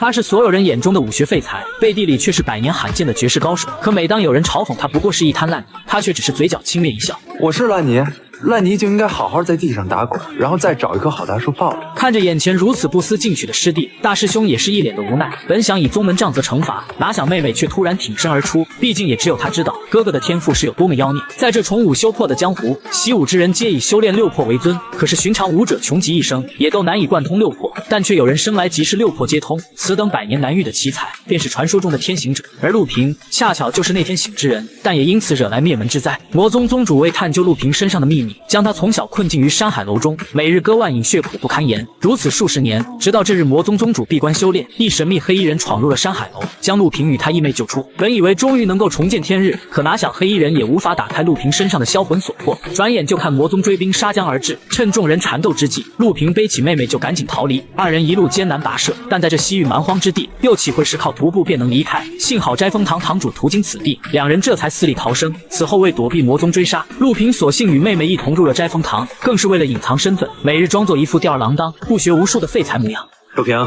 他是所有人眼中的武学废材，背地里却是百年罕见的绝世高手。可每当有人嘲讽他不过是一滩烂泥，他却只是嘴角轻蔑一笑。我是烂泥。 烂泥就应该好好在地上打滚，然后再找一棵好大树抱着。看着眼前如此不思进取的师弟，大师兄也是一脸的无奈。本想以宗门杖责惩罚，哪想妹妹却突然挺身而出。毕竟也只有他知道哥哥的天赋是有多么妖孽。在这崇武修破的江湖，习武之人皆以修炼六魄为尊。可是寻常武者穷极一生，也都难以贯通六魄，但却有人生来即是六魄皆通。此等百年难遇的奇才，便是传说中的天行者。而陆平恰巧就是那天行之人，但也因此惹来灭门之灾。魔宗宗主为探究陆平身上的秘密，将他从小困禁于山海楼中，每日割腕饮血，苦不堪言。如此数十年，直到这日魔宗宗主闭关修炼，一神秘黑衣人闯入了山海楼，将陆平与他义妹救出。本以为终于能够重见天日，可哪想黑衣人也无法打开陆平身上的销魂锁魄。转眼就看魔宗追兵杀江而至，趁众人缠斗之际，陆平背起妹妹就赶紧逃离。二人一路艰难跋涉，但在这西域蛮荒之地，又岂会是靠徒步便能离开？幸好斋封堂堂主途经此地，两人这才死里逃生。此后为躲避魔宗追杀，陆平索性与妹妹一同入了斋封堂，更是为了隐藏身份，每日装作一副吊儿郎当、不学无术的废材模样。陆平，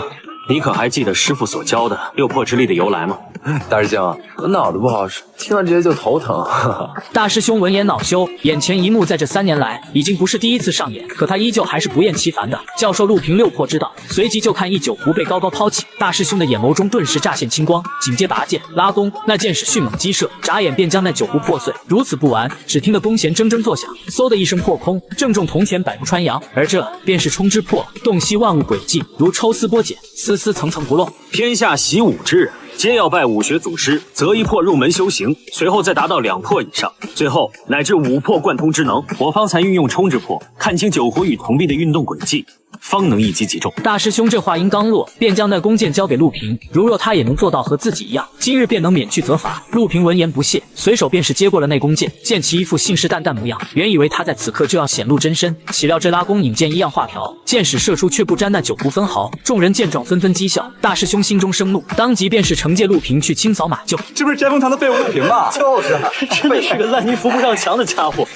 你可还记得师傅所教的六魄之力的由来吗？大师兄，我脑子不好使，听了这些就头疼。大师兄闻言恼羞，眼前一幕在这3年来已经不是第一次上演，可他依旧还是不厌其烦的教授陆平六魄之道。随即就看一酒壶被高高抛起，大师兄的眼眸中顿时乍现青光，紧接拔剑拉弓，那剑使迅猛激射，眨眼便将那酒壶破碎。如此不完，只听得弓弦铮铮作响，嗖的一声破空，正中铜钱百步穿杨。而这便是冲之魄，洞悉万物轨迹，如抽丝剥茧，丝丝层层不漏。天下习武之人，皆要拜武学祖师，择一魄入门修行，随后再达到2魄以上，最后乃至5魄贯通之能。我方才运用冲之魄，看清酒壶与铜币的运动轨迹，方能一击即中。大师兄这话音刚落，便将那弓箭交给陆平，如若他也能做到和自己一样，今日便能免去责罚。陆平闻言不屑，随手便是接过了那弓箭，见其一副信誓旦旦模样，原以为他在此刻就要显露真身，岂料这拉弓引箭一样画条，箭矢射出却不沾那酒壶分毫。众人见状纷纷讥笑，大师兄心中生怒，当即便是惩戒陆平去清扫马厩。这不是斋封堂的废物陆平吗？就是啊，真的是个烂泥扶不上墙的家伙。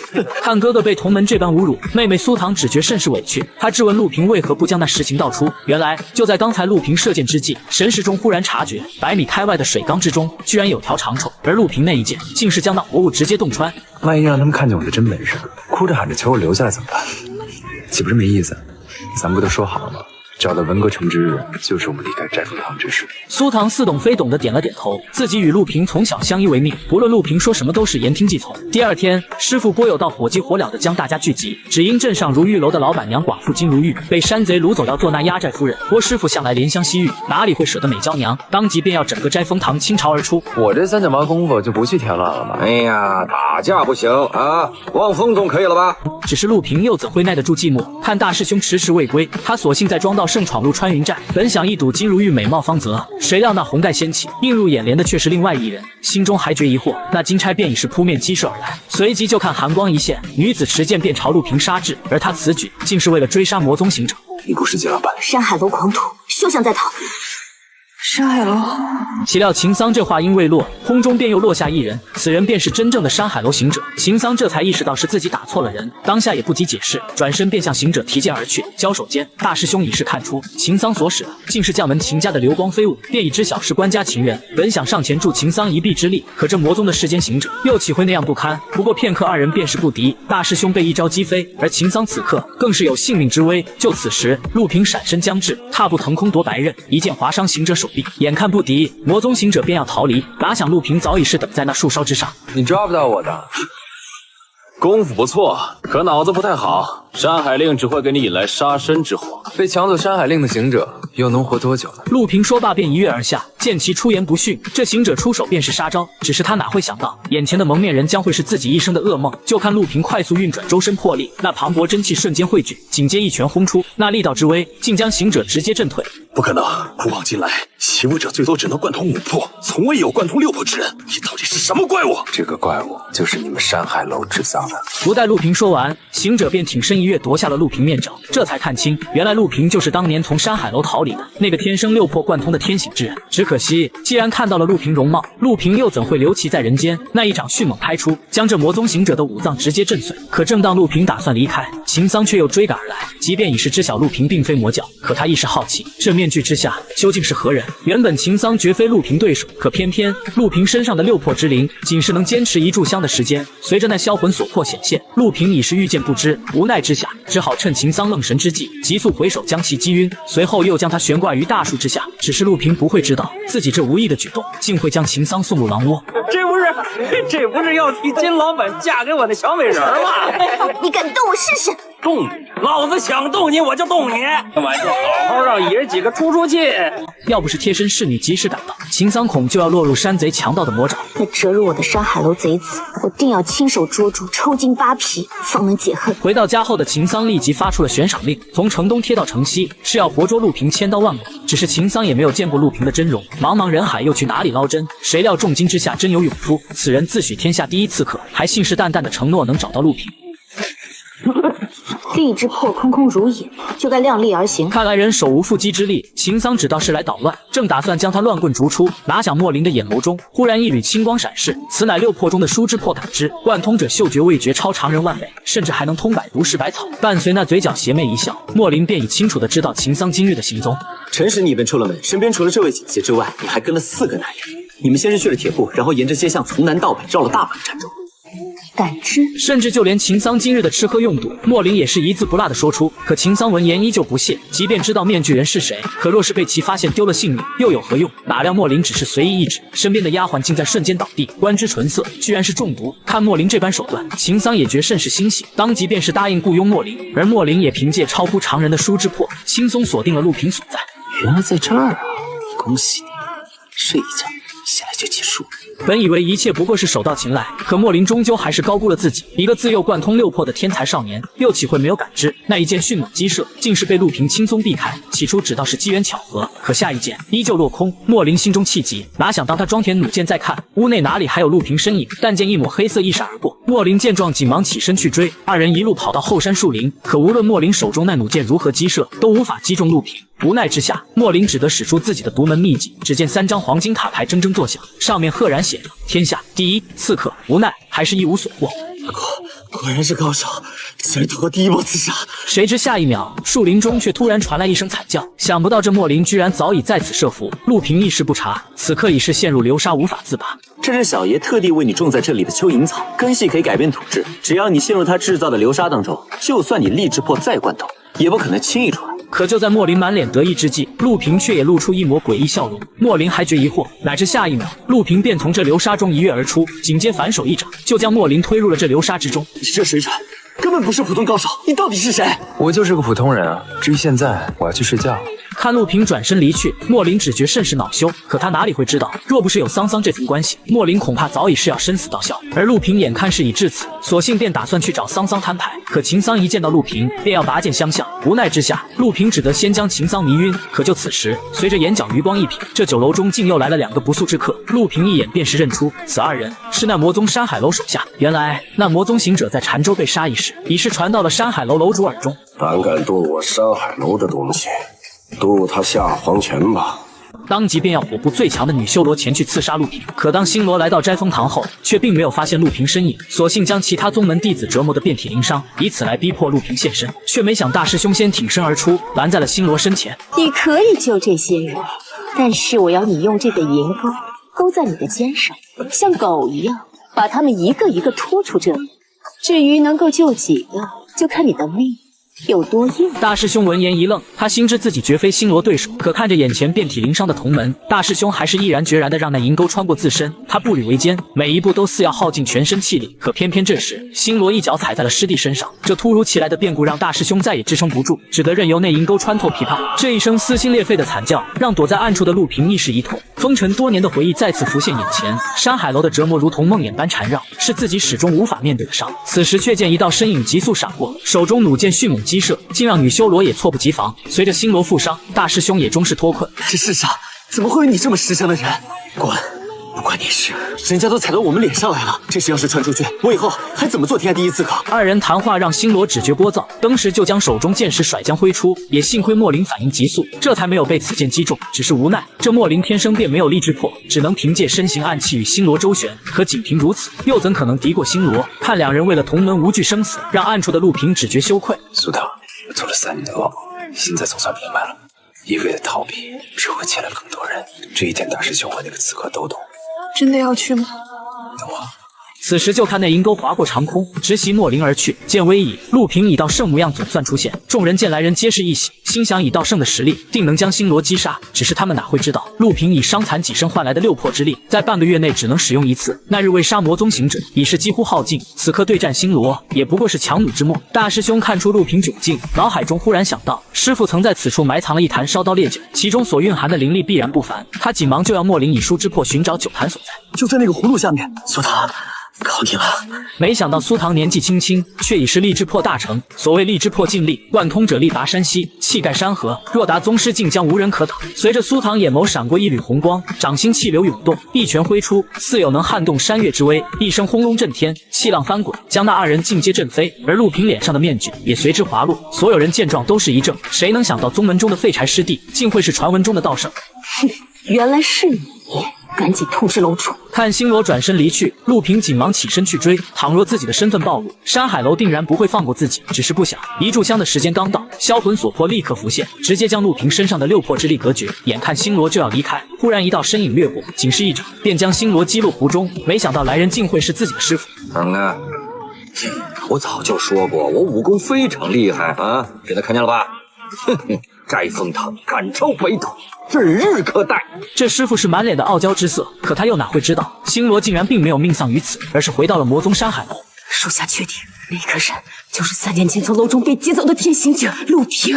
看哥哥被同门这般侮辱，妹妹苏唐只觉甚是委屈，她质问陆平为何不将那实情道出。原来就在刚才陆平射箭之际，神识中忽然察觉100米开外的水缸之中居然有条长虫，而陆平那一箭竟是将那活物直接洞穿。万一让他们看见我的真本事，哭着喊着求我留下来怎么办？岂不是没意思？咱们不都说好了吗？找到文革城之日，就是我们离开斋封堂之时。苏唐似懂非懂的点了点头，自己与陆平从小相依为命，不论陆平说什么都是言听计从。第二天，师傅郭有道火急火燎的将大家聚集，只因镇上如玉楼的老板娘寡妇金如玉被山贼掳走，要做那压寨夫人。郭师傅向来怜香惜玉，哪里会舍得美娇娘，当即便要整个斋封堂倾巢而出。我这3脚毛功夫就不去添乱了吗？哎呀，打架不行啊，望风总可以了吧？只是陆平又怎会耐得住寂寞？看大师兄迟迟未归，他索性再装道圣闯入穿云寨，本想一睹金如玉美貌芳泽，谁料那红盖掀起，映入眼帘的却是另外一人。心中还觉疑惑，那金钗便已是扑面击射而来，随即就看寒光一现，女子持剑便朝陆平杀至，而他此举竟是为了追杀魔宗行者。你不是金老板？山海楼狂徒休想再逃！山海楼，岂料秦桑这话音未落，空中便又落下一人，此人便是真正的山海楼行者。秦桑这才意识到是自己打错了人，当下也不及解释，转身便向行者提剑而去。交手间，大师兄已是看出秦桑所使的竟是将门秦家的流光飞舞，便已知晓是官家情人，本想上前助秦桑一臂之力，可这魔宗的世间行者又岂会那样不堪？不过片刻，二人便是不敌，大师兄被一招击飞，而秦桑此刻更是有性命之危。就此时，陆平闪身将至，踏步腾空夺白刃，一剑划伤行者手臂。眼看不敌，魔宗行者便要逃离，哪想陆平早已是等在那树梢之上。你抓不到我的。功夫不错，可脑子不太好。山海令只会给你引来杀身之祸。被抢走山海令的行者又能活多久呢？陆平说罢便一跃而下，见其出言不逊，这行者出手便是杀招。只是他哪会想到，眼前的蒙面人将会是自己一生的噩梦。就看陆平快速运转周身魄力，那磅礴真气瞬间汇聚，紧接一拳轰出，那力道之威，竟将行者直接震退。不可能！古往今来，习武者最多只能贯通5魄，从未有贯通6魄之人。你到底是什么怪物？这个怪物就是你们山海楼制造的。不待陆平说完，行者便挺身一跃夺下了陆平面罩，这才看清，原来陆平就是当年从山海楼逃离的那个天生6魄贯通的天行之人。只可惜，既然看到了陆平容貌，陆平又怎会留其在人间？那一掌迅猛拍出，将这魔宗行者的5脏直接震碎。可正当陆平打算离开，秦秦桑却又追赶而来。即便已是知晓陆平并非魔教，可他亦是好奇，这面具之下究竟是何人？原本秦桑绝非陆平对手，可偏偏陆平身上的六魄之灵仅是能坚持一炷香的时间。随着那销魂所魄显现，陆平已是遇见不知，无奈之下，只好趁秦桑愣神之际，急速回手将其击晕，随后又将他悬挂于大树之下。只是陆平不会知道，自己这无意的举动，竟会将秦桑送入狼窝。这不是要替金老板嫁给我的小美人吗？你敢动我试试？动你！老子想动你我就动你！今晚就好好让爷几个出气。要不是贴身侍女及时赶到，秦桑恐就要落入山贼强盗的魔爪。那折辱我的山海楼贼子，我定要亲手捉住，抽筋扒皮，方能解恨。回到家后的秦桑立即发出了悬赏令，从城东贴到城西，是要活捉陆平千刀万剐。只是秦桑也没有见过陆平的真容，茫茫人海又去哪里捞针？谁料重金之下真有勇夫，此人自诩天下第一刺客，还信誓旦旦的承诺能找到陆平。另一只破空空如也，就该量力而行。看来人手无缚鸡之力，秦桑只道是来捣乱，正打算将他乱棍逐出，哪想莫林的眼眸中忽然一缕青光闪逝，此乃六魄中的舒之破感之贯通者，嗅觉味觉超常人万倍，甚至还能通百毒食百草。伴随那嘴角邪魅一笑，莫林便已清楚地知道秦桑今日的行踪。陈使你本出了门，身边除了这位姐姐之外，你还跟了4个男人。你们先是去了铁铺，然后沿着街巷从南到北绕了大半个漳州。胆知，甚至就连秦桑今日的吃喝用度，莫林也是一字不落的说出。可秦桑闻言依旧不屑，即便知道面具人是谁，可若是被其发现丢了性命，又有何用？哪料莫林只是随意一指，身边的丫鬟竟在瞬间倒地，观之唇色，居然是中毒。看莫林这般手段，秦桑也觉甚是欣喜，当即便是答应雇佣莫林。而莫林也凭借超乎常人的舒之魄，轻松锁定了陆平所在。原来在这儿啊！恭喜你，睡一觉，现在就结束。本以为一切不过是手到擒来，可莫林终究还是高估了自己。一个自幼贯通六魄的天才少年，又岂会没有感知？那一剑迅猛击射，竟是被陆平轻松避开。起初只道是机缘巧合，可下一剑依旧落空。莫林心中气急，哪想当他装填弩箭再看，屋内哪里还有陆平身影？但见一抹黑色一闪而过，莫林见状，紧忙起身去追。二人一路跑到后山树林，可无论莫林手中那弩箭如何击射，都无法击中陆平。无奈之下，莫林只得使出自己的独门秘籍。只见3张黄金卡牌铮铮作响，上面赫然写着天下第一刺客。无奈还是一无所获。果然是高手，竟然躲过第一波刺杀。谁知下一秒，树林中却突然传来一声惨叫。想不到这莫林居然早已在此设伏，陆平一时不察，此刻已是陷入流沙无法自拔。这是小爷特地为你种在这里的蚯蚓草，根系可以改变土质，只要你陷入他制造的流沙当中，就算你力之魄再贯通，也不可能轻易出来。可就在莫林满脸得意之际，陆平却也露出一抹诡异笑容。莫林还觉疑惑，乃至下一秒，陆平便从这流沙中一跃而出，紧接反手一掌，就将莫林推入了这流沙之中。你这水准根本不是普通高手，你到底是谁？我就是个普通人啊。至于现在，我要去睡觉了。看陆平转身离去，莫林只觉甚是恼羞。可他哪里会知道，若不是有桑桑这层关系，莫林恐怕早已是要生死道消。而陆平眼看事已至此，索性便打算去找桑桑摊牌。可秦桑一见到陆平，便要拔剑相向。无奈之下，陆平只得先将秦桑迷晕。可就此时，随着眼角余光一瞥，这酒楼中竟又来了2个不速之客。陆平一眼便是认出，此2人是那魔宗山海楼手下。原来那魔宗行者在澶州被杀一事，已是传到了山海楼楼主耳中。胆敢动我山海楼的东西，渡他下黄泉吧！当即便要火部最强的女修罗前去刺杀陆平。可当星罗来到斋封堂后，却并没有发现陆平身影，索性将其他宗门弟子折磨得遍体鳞伤，以此来逼迫陆平现身。却没想大师兄先挺身而出，拦在了星罗身前。你可以救这些人，但是我要你用这个银钩勾在你的肩上，像狗一样把他们一个一个拖出这里。至于能够救几个，就看你的命有多硬。大师兄闻言一愣，他心知自己绝非星罗对手，可看着眼前遍体鳞伤的同门，大师兄还是毅然决然地让那银钩穿过自身。他步履维艰，每一步都似要耗尽全身气力。可偏偏这时，星罗一脚踩在了师弟身上，这突如其来的变故让大师兄再也支撑不住，只得任由那银钩穿透琵琶。这一声撕心裂肺的惨叫，让躲在暗处的陆平一时一痛。风尘多年的回忆再次浮现眼前，山海楼的折磨如同梦魇般缠绕，是自己始终无法面对的伤。此时却见一道身影急速闪过，手中弩箭迅猛击射，竟让女修罗也猝不及防。随着星罗负伤，大师兄也终是脱困。这世上怎么会有你这么识相的人？滚！不关你事，人家都踩到我们脸上来了，这事要是传出去，我以后还怎么做天下第一刺客？二人谈话让星罗只觉聒噪，登时就将手中剑矢甩将挥出，也幸亏莫林反应急速，这才没有被此剑击中。只是无奈，这莫林天生便没有力之魄，只能凭借身形暗器与星罗周旋。可仅凭如此，又怎可能敌过星罗？看两人为了同门无惧生死，让暗处的陆平只觉羞愧。苏唐，我做了3年的噩梦，现在总算明白了，一味的逃避只会牵连更多人。这一点大师兄和那个刺客都懂。真的要去吗？等我。此时就看那银钩划过长空，直袭莫林而去。见微已，陆平以道圣模样总算出现，众人见来人皆是一喜，心想以道圣的实力，定能将星罗击杀。只是他们哪会知道，陆平以伤残己身换来的6魄之力，在半个月内只能使用1次。那日为杀魔宗行者，已是几乎耗尽，此刻对战星罗，也不过是强弩之末。大师兄看出陆平窘境，脑海中忽然想到，师父曾在此处埋藏了一坛烧刀烈酒，其中所蕴含的灵力必然不凡。他紧忙就要莫林以书之魄寻找酒坛所在，就在那个葫芦下面。苏唐，靠你了！没想到苏唐年纪轻轻，却已是力之魄大成。所谓力之魄尽力，贯通者力拔山兮，气盖山河。若达宗师境，将无人可挡。随着苏唐眼眸闪过一缕红光，掌心气流涌动，一拳挥出，似有能撼动山岳之威。一声轰隆震天，气浪翻滚，将那2人尽皆震飞。而陆平脸上的面具也随之滑落。所有人见状都是一怔，谁能想到宗门中的废柴师弟，竟会是传闻中的道圣？哼，原来是你。赶紧通知楼主。看星罗转身离去，陆平紧忙起身去追。倘若自己的身份暴露，山海楼定然不会放过自己。只是不想，一炷香的时间刚到，销魂所魄立刻浮现，直接将陆平身上的6魄之力隔绝。眼看星罗就要离开，忽然一道身影掠过，仅是一掌，便将星罗击落湖中。没想到来人竟会是自己的师傅。我早就说过，我武功非常厉害啊！现在看见了吧？哼哼，摘风堂，赶超北斗，指日可待。这师傅是满脸的傲娇之色，可他又哪会知道，星罗竟然并没有命丧于此，而是回到了魔宗山海楼。属下确定，那个人就是3年前从楼中被劫走的天行者陆平。